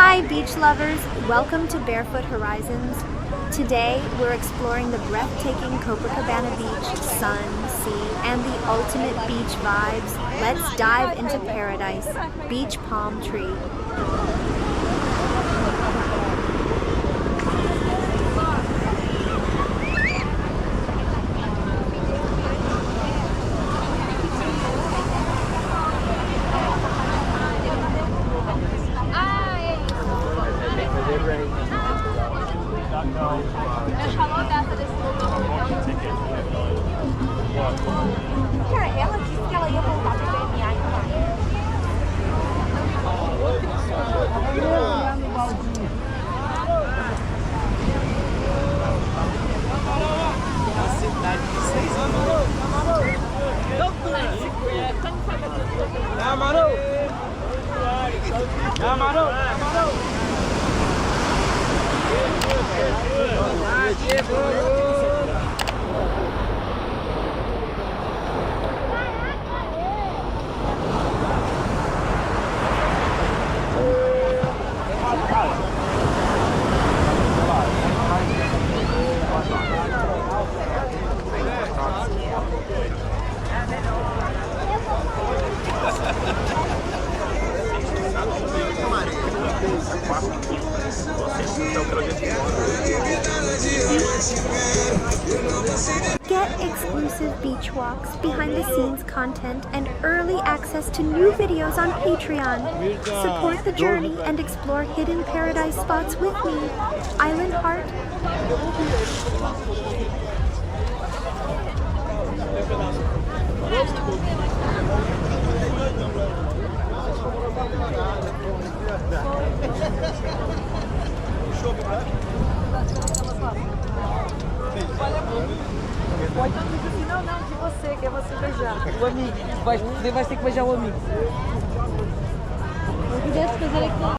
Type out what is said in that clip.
Hi beach lovers, welcome to Barefoot Horizons. Today we're exploring the breathtaking Copacabana beach, sun, sea, and the ultimate beach vibes. Let's dive into paradise, beach palm tree. Cara, ela disse que ela ia voltar pro DNA em maio. Uma cidade de 6 anos. Get exclusive beach walks, behind the scenes content, and early access to new videos on Patreon. Support the journey and explore hidden paradise spots with me, Island Heart. Pode dizer não, de você, que é você beijar. O amigo. Vai ter que beijar o amigo.